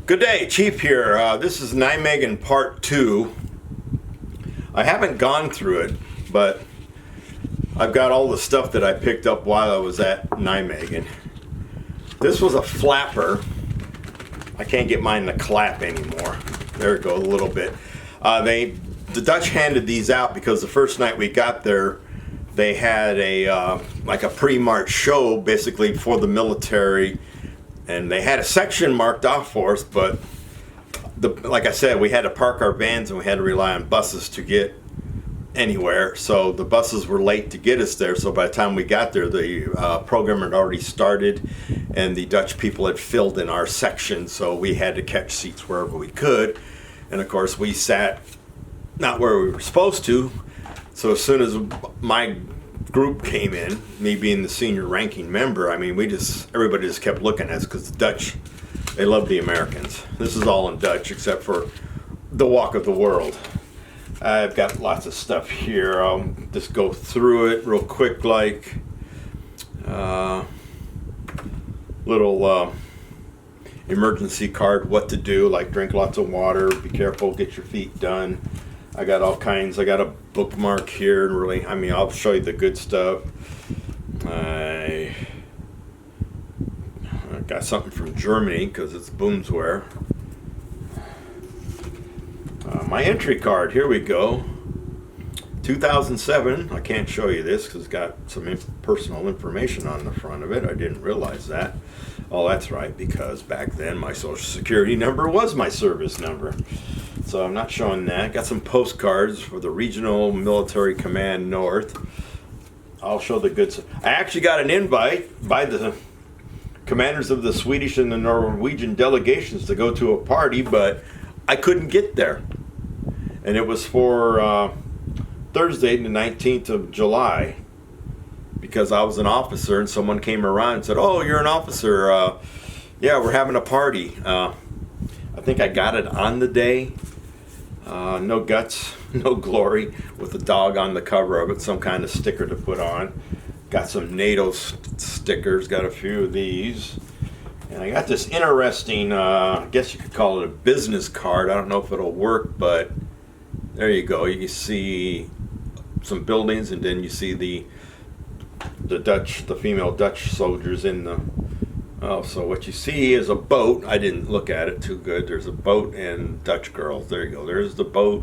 Good day, Chief here. This is Nijmegen Part 2. I haven't gone through it, but I've got all the stuff that I picked up while I was at Nijmegen. This was a flapper. I can't get mine to clap anymore. There it goes a little bit. The Dutch handed these out because the first night we got there, they had a like a pre-march show basically for the military. And they had a section marked off for us, but like I said, we had to park our vans and we had to rely on buses to get anywhere. So the buses were late to get us there. So by the time we got there, the program had already started and the Dutch people had filled in our section. So we had to catch seats wherever we could. And of course, we sat not where we were supposed to. So as soon as my group came in, me being the senior ranking member, I mean, everybody just kept looking at us because the Dutch, they love the Americans. This is all in Dutch except for the walk of the world. I've got lots of stuff here. I'll just go through it real quick, like little emergency card, what to do, like drink lots of water, be careful, get your feet done. I got all kinds. I got a bookmark here, and really, I mean, I'll show you the good stuff. I got something from Germany because it's Boomsware. My entry card, here we go. 2007. I can't show you this because it's got some personal information on the front of it. I didn't realize that. Oh, that's right, because back then my social security number was my service number. So I'm not showing that. Got some postcards for the Regional Military Command North. I'll show the good stuff. I actually got an invite by the commanders of the Swedish and the Norwegian delegations to go to a party, but I couldn't get there. And it was for Thursday, the 19th of July, because I was an officer and someone came around and said, "Oh, you're an officer. Yeah, we're having a party." I think I got it on the day. No guts, no glory, with a dog on the cover of it, some kind of sticker to put on. Got some NATO stickers, got a few of these. And I got this interesting, I guess you could call it a business card. I don't know if it'll work, but there you go. You can see some buildings, and then you see the female Dutch soldiers in the... Oh, so what you see is a boat. I didn't look at it too good. There's a boat and Dutch girls. There you go. There's the boat,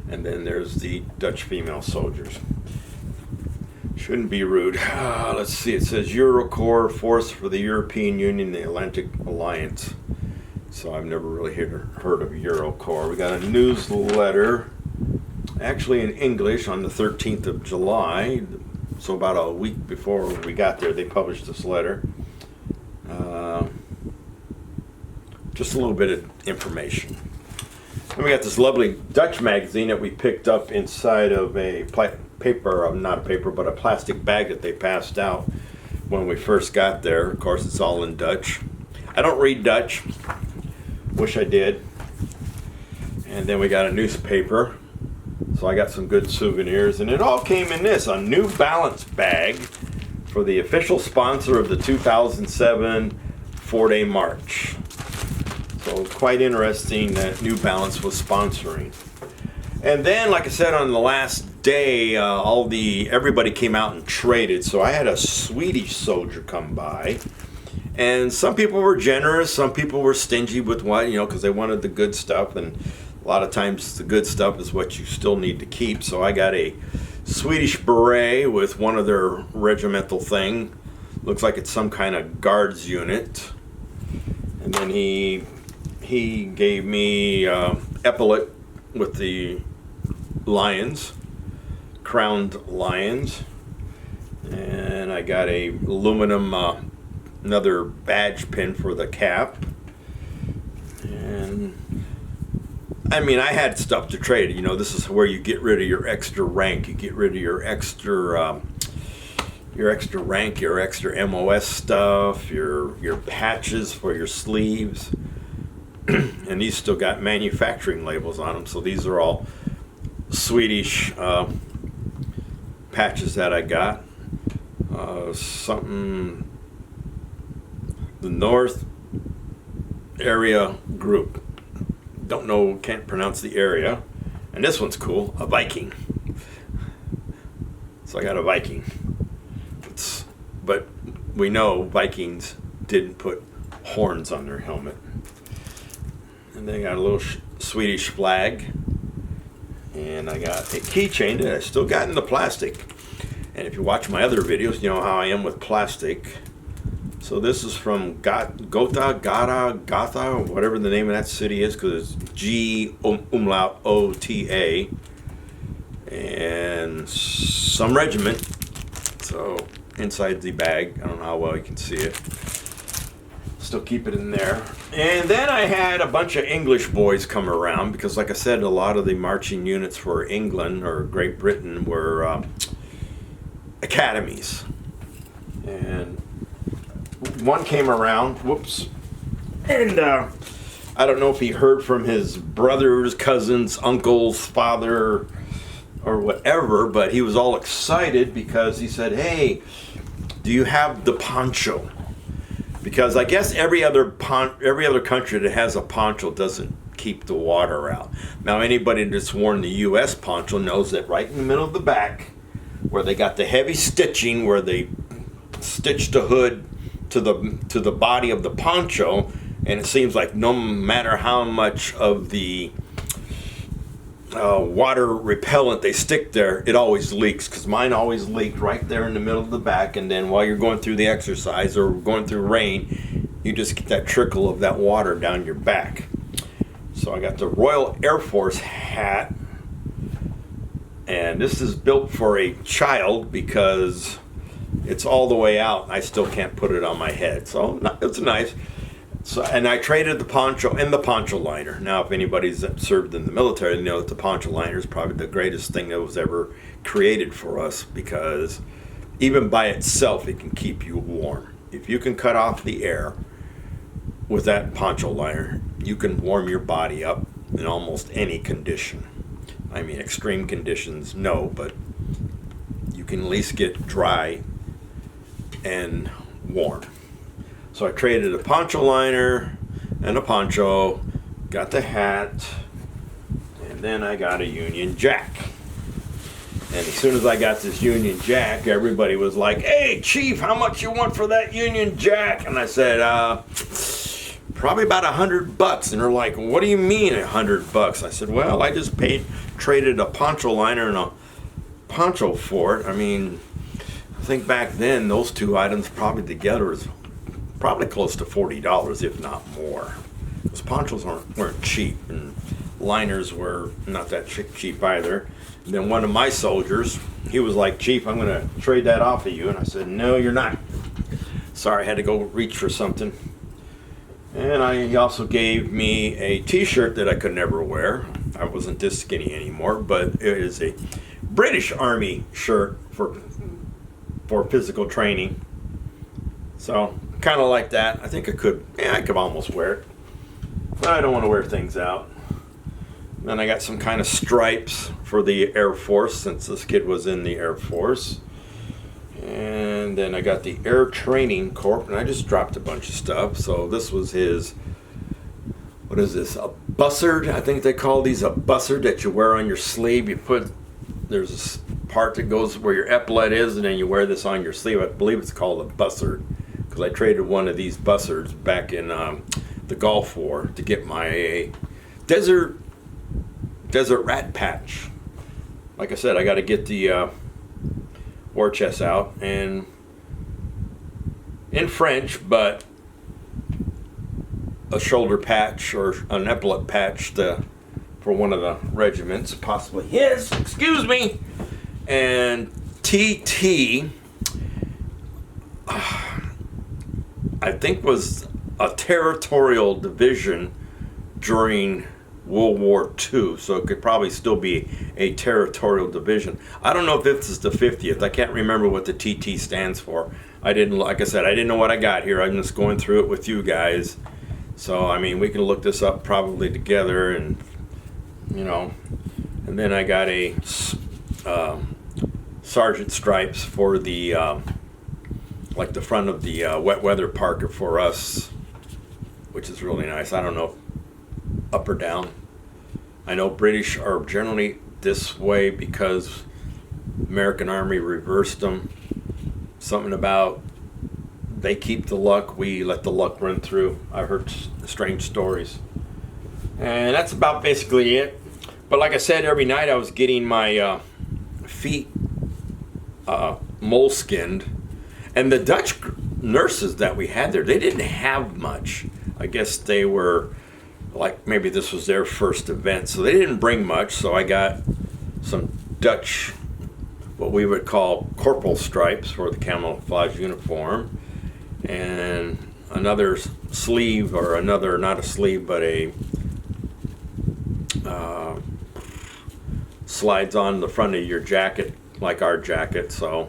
and then there's the Dutch female soldiers. Shouldn't be rude. Let's see. It says Eurocorps, Force for the European Union, the Atlantic Alliance. So I've never really heard of Eurocorps. We got a newsletter, actually in English, on the 13th of July. So about a week before we got there, they published this letter. Just a little bit of information. And we got this lovely Dutch magazine that we picked up inside of a not a paper, but a plastic bag that they passed out when we first got there. Of course, it's all in Dutch. I don't read Dutch. Wish I did. And then we got a newspaper. So I got some good souvenirs. And it all came in this, a New Balance bag for the official sponsor of the 2007 4-day march. So quite interesting that New Balance was sponsoring. And then, like I said, on the last day, everybody came out and traded. So I had a Swedish soldier come by, and some people were generous, some people were stingy with what, because they wanted the good stuff, and a lot of times the good stuff is what you still need to keep. So I got a Swedish beret with one of their regimental thing. Looks like it's some kind of guards unit. And then he gave me epaulet with the lions, crowned lions. And I got a aluminum, another badge pin for the cap. And I mean, I had stuff to trade. This is where you get rid of your extra rank. You get rid of your extra rank, your extra MOS stuff, your patches for your sleeves. And these still got manufacturing labels on them. So these are all Swedish patches that I got. The North area group. Don't know, can't pronounce the area. And this one's cool, a Viking. So I got a Viking. But we know Vikings didn't put horns on their helmet. And they got a little Swedish flag. And I got a keychain that I still got in the plastic. And if you watch my other videos, you know how I am with plastic. So this is from Gotha, or whatever the name of that city is, because it's G umlaut O-T-A. And some regiment. So inside the bag, I don't know how well you can see it. Still keep it in there. And then I had a bunch of English boys come around because, like I said, a lot of the marching units for England or Great Britain were academies. And one came around, whoops, and I don't know if he heard from his brothers, cousins, uncles, father, or whatever, but he was all excited because he said, "Hey, do you have the poncho?" Because I guess every other country that has a poncho doesn't keep the water out. Now, anybody that's worn the U.S. poncho knows that right in the middle of the back, where they got the heavy stitching, where they stitched the hood to the body of the poncho, and it seems like no matter how much of the water repellent they stick there, it always leaks, because mine always leaked right there in the middle of the back. And then while you're going through the exercise or going through rain, you just get that trickle of that water down your back. So I got the Royal Air Force hat, and this is built for a child because it's all the way out. I still can't put it on my head, so it's nice. So, and I traded the poncho and the poncho liner. Now, if anybody's served in the military, they know that the poncho liner is probably the greatest thing that was ever created for us, because even by itself, it can keep you warm. If you can cut off the air with that poncho liner, you can warm your body up in almost any condition. I mean, extreme conditions, no, but you can at least get dry and warm. So I traded a poncho liner and a poncho, got the hat, and then I got a Union Jack. And as soon as I got this Union Jack, everybody was like, "Hey, Chief, how much you want for that Union Jack?" And I said, probably about $100. And they're like, "What do you mean $100?" I said, "Well, I just traded a poncho liner and a poncho for it. I mean, I think back then those two items probably together is probably close to $40, if not more. Because ponchos weren't cheap, and liners were not that cheap either." And then one of my soldiers, he was like, "Chief, I'm going to trade that off of you." And I said, "No, you're not." Sorry, I had to go reach for something. And he also gave me a t-shirt that I could never wear. I wasn't this skinny anymore, but it is a British Army shirt for physical training. So kind of like that. I think I could almost wear it, but I don't want to wear things out. Then I got some kind of stripes for the Air Force, since this kid was in the Air Force. And then I got the Air Training Corps, and I just dropped a bunch of stuff. So this was his, what is this, a bussard? I think they call these a bussard that you wear on your sleeve. There's this part that goes where your epaulet is, and then you wear this on your sleeve. I believe it's called a bussard, because I traded one of these bussards back in the Gulf War to get my desert rat patch. Like I said, I got to get the war chest out, and in French, but a shoulder patch or an epaulet patch for one of the regiments, possibly his, excuse me. And TT, I think, was a territorial division during World War II, so it could probably still be a territorial division. I don't know if this is the 50th. I can't remember what the TT stands for. Like I said, I didn't know what I got here. I'm just going through it with you guys. So, I mean, we can look this up probably together, and, you know. And then I got a sergeant stripes for the, like the front of the wet weather parka for us. which is really nice. I don't know up or down. I know British are generally this way because American Army reversed them. Something about they keep the luck, we let the luck run through. I've heard strange stories. And that's about basically it. But like I said, every night I was getting my feet mole-skinned. And the Dutch nurses that we had there, they didn't have much. I guess they were, like, maybe this was their first event, so they didn't bring much. So I got some Dutch, what we would call corporal stripes for the camouflage uniform, and another sleeve, or another, not a sleeve, but a slides on the front of your jacket, like our jacket, so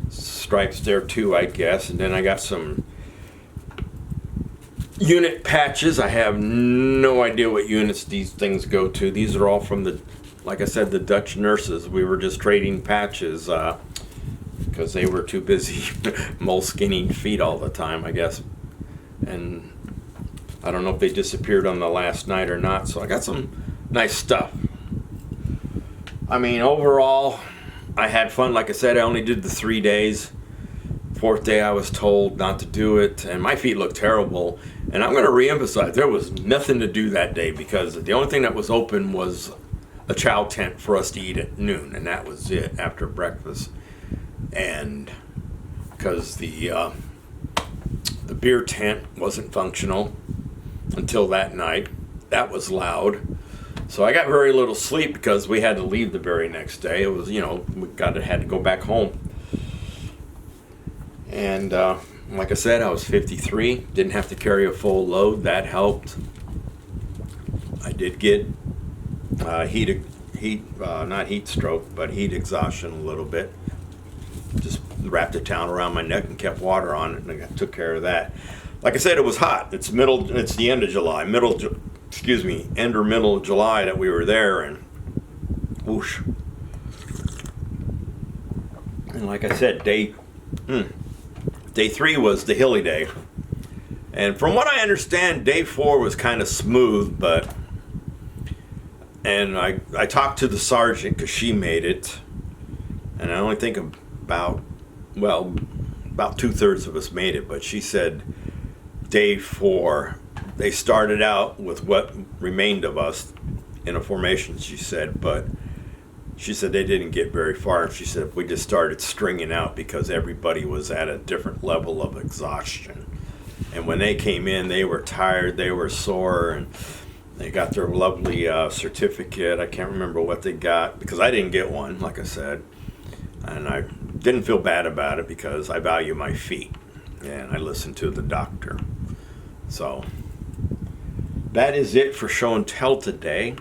stripes there too, I guess. And then I got some unit patches. I have no idea what units these things go to. These are all from the, like I said, the Dutch nurses. We were just trading patches because they were too busy moleskinning feet all the time, I guess. And I don't know if they disappeared on the last night or not. So I got some nice stuff. I mean, overall, I had fun. Like I said, I only did the 3 days. Fourth day I was told not to do it, and my feet looked terrible. And I'm going to reemphasize, there was nothing to do that day because the only thing that was open was a chow tent for us to eat at noon, and that was it after breakfast. And because the beer tent wasn't functional until that night, that was loud. So I got very little sleep because we had to leave the very next day. It was, had to go back home. And like I said, I was 53, didn't have to carry a full load. That helped. I did get not heat stroke, but heat exhaustion a little bit. Just wrapped a towel around my neck and kept water on it, and I took care of that. Like I said, it was hot. It's the end of July, end or middle of July that we were there, and whoosh. And like I said, day 3 was the hilly day. And from what I understand, day 4 was kind of smooth, and I talked to the sergeant because she made it, and I only think about 2/3 of us made it, but she said day 4, they started out with what remained of us in a formation, she said, but she said they didn't get very far. And she said if we just started stringing out because everybody was at a different level of exhaustion. And when they came in, they were tired, they were sore, and they got their lovely certificate. I can't remember what they got because I didn't get one, like I said. And I didn't feel bad about it because I value my feet. And I listened to the doctor. So that is it for show and tell today.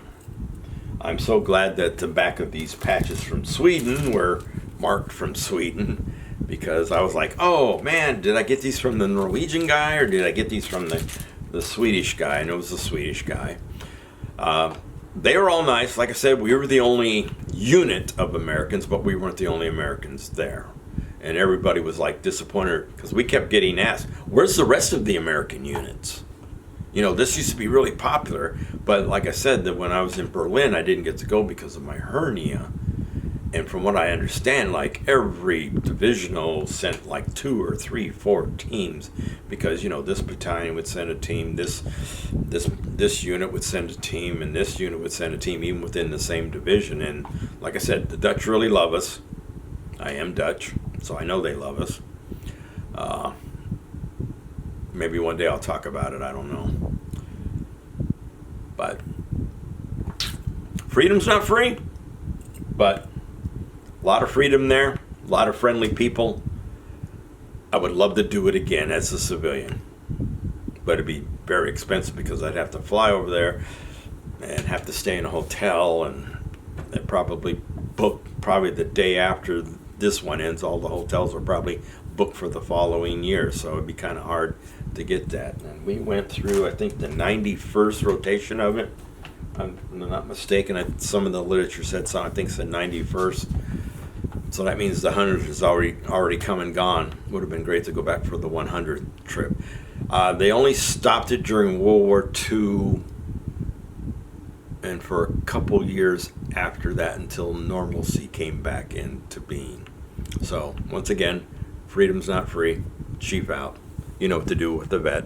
I'm so glad that the back of these patches from Sweden were marked from Sweden, because I was like, oh man, did I get these from the Norwegian guy or did I get these from the Swedish guy? And it was the Swedish guy. They were all nice. Like I said, we were the only unit of Americans, but we weren't the only Americans there. And everybody was like disappointed because we kept getting asked, where's the rest of the American units? This used to be really popular, but like I said, that when I was in Berlin, I didn't get to go because of my hernia. And from what I understand, like every divisional sent like 2 or 3, 4 teams, because this battalion would send a team, this unit would send a team, and this unit would send a team, even within the same division. And like I said, the Dutch really love us. I am Dutch, so I know they love us. Maybe one day I'll talk about it, I don't know. But freedom's not free, but a lot of freedom there, a lot of friendly people. I would love to do it again as a civilian, but it'd be very expensive because I'd have to fly over there and have to stay in a hotel, and they'd probably book the day after this one ends. All the hotels are probably booked for the following year, so it'd be kind of hard to get that. And we went through, I think, the 91st rotation of it. I'm not mistaken. Some of the literature said I think it's the 91st. So that means the 100th is already come and gone. Would have been great to go back for the 100th trip. They only stopped it during World War II and for a couple years after that until normalcy came back into being. So, once again, freedom's not free. Chief out. You know what to do with the vet.